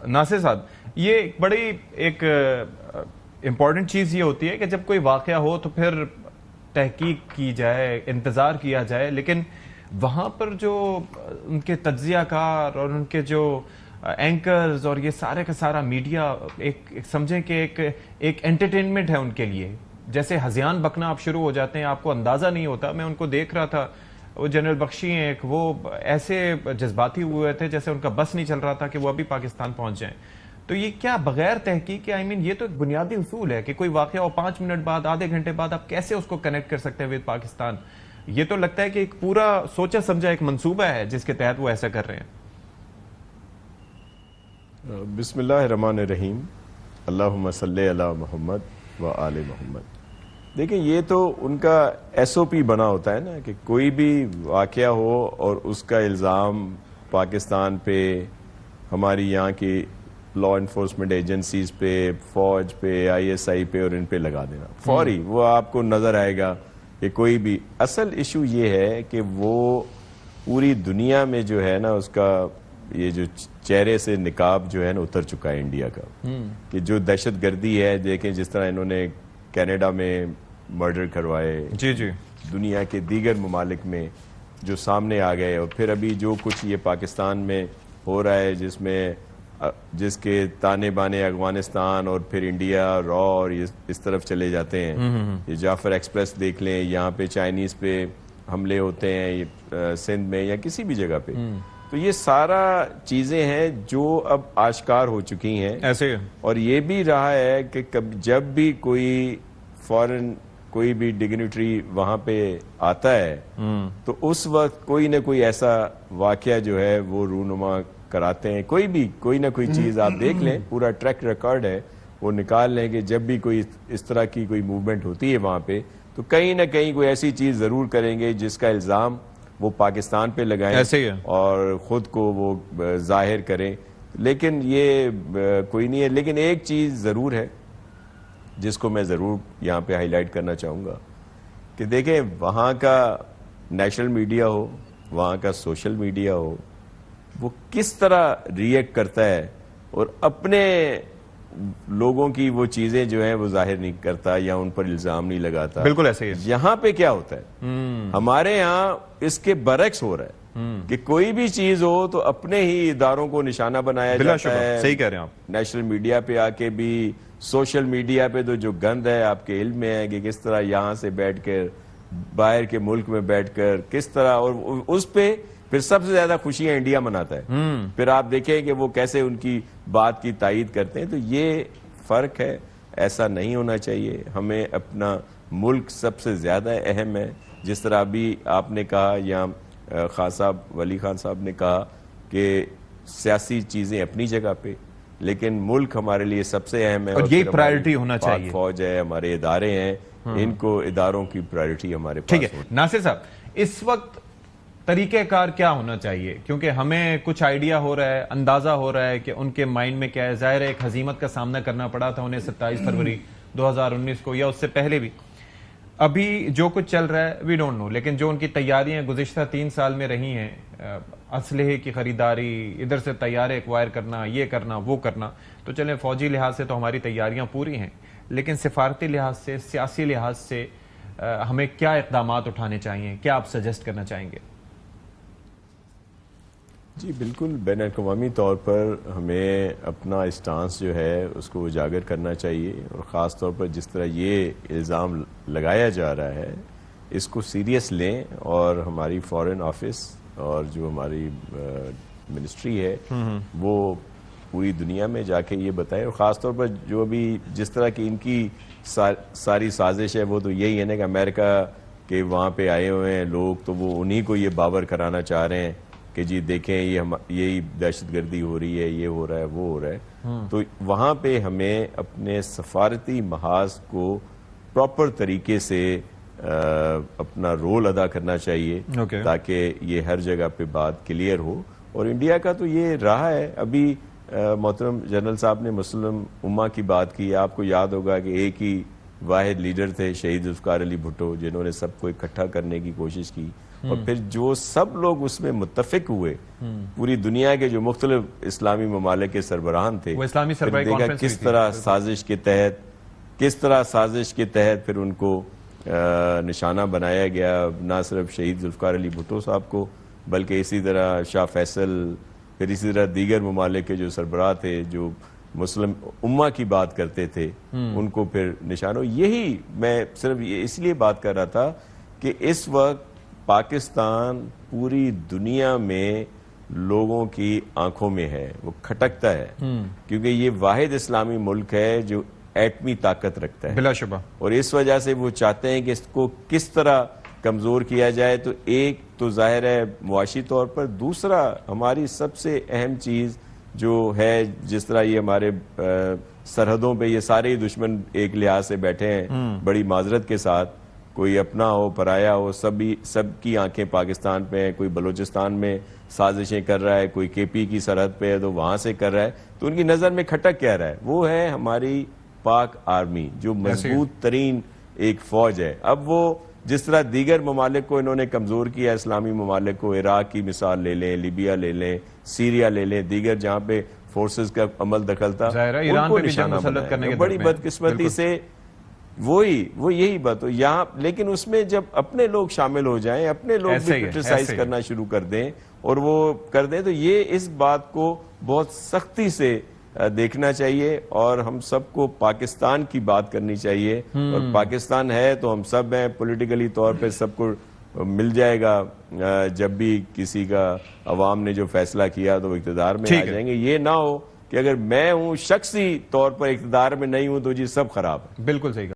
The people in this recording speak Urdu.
ناصر صاحب، یہ ایک بڑی امپورٹنٹ چیز یہ ہوتی ہے کہ جب کوئی واقعہ ہو تو پھر تحقیق کی جائے، انتظار کیا جائے، لیکن وہاں پر جو ان کے تجزیہ کار اور ان کے جو اینکرز اور یہ سارے کا سارا میڈیا ایک سمجھیں کہ ایک انٹرٹینمنٹ ہے ان کے لیے. جیسے ہذیان بکنا آپ شروع ہو جاتے ہیں، آپ کو اندازہ نہیں ہوتا. میں ان کو دیکھ رہا تھا، وہ جنرل بخشی ہیں ایک، وہ ایسے جذباتی ہوئے تھے جیسے ان کا بس نہیں چل رہا تھا کہ وہ ابھی پاکستان پہنچ جائیں. تو یہ کیا بغیر تحقیق کے، یہ تو ایک بنیادی اصول ہے کہ کوئی واقعہ ہو 5 منٹ بعد، آدھے گھنٹے بعد آپ کیسے اس کو کنیکٹ کر سکتے ہیں ود پاکستان. یہ تو لگتا ہے کہ ایک پورا سوچا سمجھا ایک منصوبہ ہے جس کے تحت وہ ایسا کر رہے ہیں. بسم اللہ الرحمن الرحیم. اللہم صلی علی محمد و آل محمد. دیکھیں، یہ تو ان کا ایس او پی بنا ہوتا ہے نا کہ کوئی بھی واقعہ ہو اور اس کا الزام پاکستان پہ، ہماری یہاں کی لا انفورسمنٹ ایجنسیز پہ، فوج پہ، آئی ایس آئی پہ اور ان پہ لگا دینا فوری. وہ آپ کو نظر آئے گا کہ کوئی بھی. اصل ایشو یہ ہے کہ وہ پوری دنیا میں جو ہے نا، اس کا یہ جو چہرے سے نقاب جو ہے نا اتر چکا ہے انڈیا کا. کہ جو دہشت گردی ہے، دیکھیں جس طرح انہوں نے کینیڈا میں مرڈر کروائے، جی جی، دنیا کے دیگر ممالک میں جو سامنے آ گئے، اور پھر ابھی جو کچھ یہ پاکستان میں ہو رہا ہے، جس کے تانے بانے افغانستان اور پھر انڈیا را اور اس طرف چلے جاتے ہیں. یہ جعفر ایکسپریس دیکھ لیں، یہاں پہ چائنیز پہ حملے ہوتے ہیں سندھ میں یا کسی بھی جگہ پہ. تو یہ سارا چیزیں ہیں جو اب آشکار ہو چکی ہیں ایسے. اور یہ بھی رہا ہے کہ جب بھی کوئی فورن کوئی بھی ڈگنیٹری وہاں پہ آتا ہے تو اس وقت کوئی نہ کوئی ایسا واقعہ جو ہے وہ رونما کراتے ہیں. کوئی نہ کوئی چیز آپ دیکھ لیں، پورا ٹریک ریکارڈ ہے، وہ نکال لیں کہ جب بھی کوئی اس طرح کی کوئی موومنٹ ہوتی ہے وہاں پہ تو کہیں نہ کہیں کوئی ایسی چیز ضرور کریں گے جس کا الزام وہ پاکستان پہ لگائیں اور خود کو وہ ظاہر کریں. لیکن یہ کوئی نہیں ہے. لیکن ایک چیز ضرور ہے جس کو میں ضرور یہاں پہ ہائی لائٹ کرنا چاہوں گا کہ دیکھیں، وہاں کا نیشنل میڈیا ہو، وہاں کا سوشل میڈیا ہو، وہ کس طرح ری ایکٹ کرتا ہے اور اپنے لوگوں کی وہ چیزیں جو ہیں وہ ظاہر نہیں کرتا یا ان پر الزام نہیں لگاتا. بالکل ایسے ہی. یہاں پہ کیا ہوتا ہے، ہمارے یہاں اس کے برعکس ہو رہا ہے کہ کوئی بھی چیز ہو تو اپنے ہی اداروں کو نشانہ بنایا جاتا ہے. صحیح کہہ رہے ہیں آپ. نیشنل میڈیا پہ آ کے بھی، سوشل میڈیا پہ تو جو گند ہے آپ کے علم میں ہے کہ کس طرح یہاں سے بیٹھ کر باہر کے ملک میں بیٹھ کر کس طرح، اور اس پہ پھر سب سے زیادہ خوشیاں انڈیا مناتا ہے. پھر آپ دیکھیں کہ وہ کیسے ان کی بات کی تائید کرتے ہیں. تو یہ فرق ہے، ایسا نہیں ہونا چاہیے. ہمیں اپنا ملک سب سے زیادہ اہم ہے. جس طرح ابھی آپ نے کہا یا خان صاحب، ولی خان صاحب نے کہا کہ سیاسی چیزیں اپنی جگہ پہ، لیکن ملک ہمارے لیے سب سے اہم ہے اور یہی پرائرٹی ہونا چاہیے. فوج ہے، ہمارے ادارے ہیں، ان کو اداروں کی پرائرٹی ہمارے پاس. ٹھیک ہے ناصر صاحب، اس وقت طریقہ کار کیا ہونا چاہیے؟ کیونکہ ہمیں کچھ آئیڈیا ہو رہا ہے، اندازہ ہو رہا ہے کہ ان کے مائنڈ میں کیا ہے. ظاہر ہے ایک ہزیمت کا سامنا کرنا پڑا تھا انہیں 27 فروری 2019 کو یا اس سے پہلے بھی. ابھی جو کچھ چل رہا ہے وی ڈونٹ نو، لیکن جو ان کی تیاریاں گزشتہ 3 سال میں رہی ہیں، اسلحے کی خریداری، ادھر سے طیارے ایکوائر کرنا، یہ کرنا وہ کرنا، تو چلیں فوجی لحاظ سے تو ہماری تیاریاں پوری ہیں، لیکن سفارتی لحاظ سے، سیاسی لحاظ سے ہمیں کیا اقدامات اٹھانے چاہیے؟ کیا آپ سجیسٹ کرنا چاہیں گے؟ جی بالکل، بین الاقوامی طور پر ہمیں اپنا اسٹانس جو ہے اس کو اجاگر کرنا چاہیے، اور خاص طور پر جس طرح یہ الزام لگایا جا رہا ہے اس کو سیریس لیں، اور ہماری فارن آفس اور جو ہماری منسٹری ہے وہ پوری دنیا میں جا کے یہ بتائیں. اور خاص طور پر جو بھی جس طرح کی ان کی ساری سازش ہے وہ تو یہی ہے نا کہ امریکہ کے وہاں پہ آئے ہوئے ہیں لوگ، تو وہ انہی کو یہ باور کرانا چاہ رہے ہیں کہ جی دیکھیں یہی دہشت گردی ہو رہی ہے، یہ ہو رہا ہے، وہ ہو رہا ہے. تو وہاں پہ ہمیں اپنے سفارتی محاذ کو پراپر طریقے سے اپنا رول ادا کرنا چاہیے تاکہ یہ ہر جگہ پہ بات کلیئر ہو. اور انڈیا کا تو یہ رہا ہے. ابھی محترم جنرل صاحب نے مسلم امہ کی بات کی. آپ کو یاد ہوگا کہ ایک ہی واحد لیڈر تھے شہید ذوالفقار علی بھٹو، جنہوں نے سب کو اکٹھا کرنے کی کوشش کی. اور پھر جو سب لوگ اس میں متفق ہوئے، پوری دنیا کے جو مختلف اسلامی ممالک کے سربراہان تھے، وہ اسلامی پھر سربراہی دیکھا کانفرنس کس طرح سازش کے تحت پھر ان کو نشانہ بنایا گیا، نہ صرف شہید ذوالفقار علی بھٹو صاحب کو بلکہ اسی طرح شاہ فیصل، پھر اسی طرح دیگر ممالک کے جو سربراہ تھے جو مسلم امہ کی بات کرتے تھے، ان کو پھر نشانوں. یہی میں صرف اس لیے بات کر رہا تھا کہ اس وقت پاکستان پوری دنیا میں لوگوں کی آنکھوں میں ہے، وہ کھٹکتا ہے، کیونکہ یہ واحد اسلامی ملک ہے جو ایٹمی طاقت رکھتا ہے بلا شبہ، اور اس وجہ سے وہ چاہتے ہیں کہ اس کو کس طرح کمزور کیا جائے. تو ایک تو ظاہر ہے معاشی طور پر، دوسرا ہماری سب سے اہم چیز جو ہے، جس طرح یہ ہمارے سرحدوں پہ یہ سارے دشمن ایک لحاظ سے بیٹھے ہیں بڑی معذرت کے ساتھ، کوئی اپنا ہو پرایا ہو، سب کی آنکھیں پاکستان پہ ہیں. کوئی بلوچستان میں سازشیں کر رہا ہے، کوئی کے پی کی سرحد پہ ہے تو وہاں سے کر رہا ہے. تو ان کی نظر میں کھٹک کیا رہا ہے؟ وہ ہے ہماری پاک آرمی جو مضبوط ترین ایک فوج ہے. اب وہ جس طرح دیگر ممالک کو انہوں نے کمزور کیا، اسلامی ممالک کو، عراق کی مثال لے لیں، لیبیا لے لیں، سیریا لے لیں، دیگر جہاں پہ فورسز کا عمل دخل تھا، ان کو نشانہ بنایا. بڑی بدقسمتی سے وہ یہی بات ہو یہاں. لیکن اس میں جب اپنے لوگ شامل ہو جائیں، اپنے لوگ بھی کرٹیسائز کرنا شروع کر دیں اور وہ کر دیں، تو یہ اس بات کو بہت سختی سے دیکھنا چاہیے اور ہم سب کو پاکستان کی بات کرنی چاہیے. اور پاکستان ہے تو ہم سب ہیں، پولیٹیکلی طور پہ سب کو مل جائے گا. جب بھی کسی کا عوام نے جو فیصلہ کیا تو وہ اقتدار میں آ جائیں گے. یہ نہ ہو کہ اگر میں ہوں شخصی طور پر اقتدار میں نہیں ہوں تو جی سب خراب ہے. بالکل صحیح.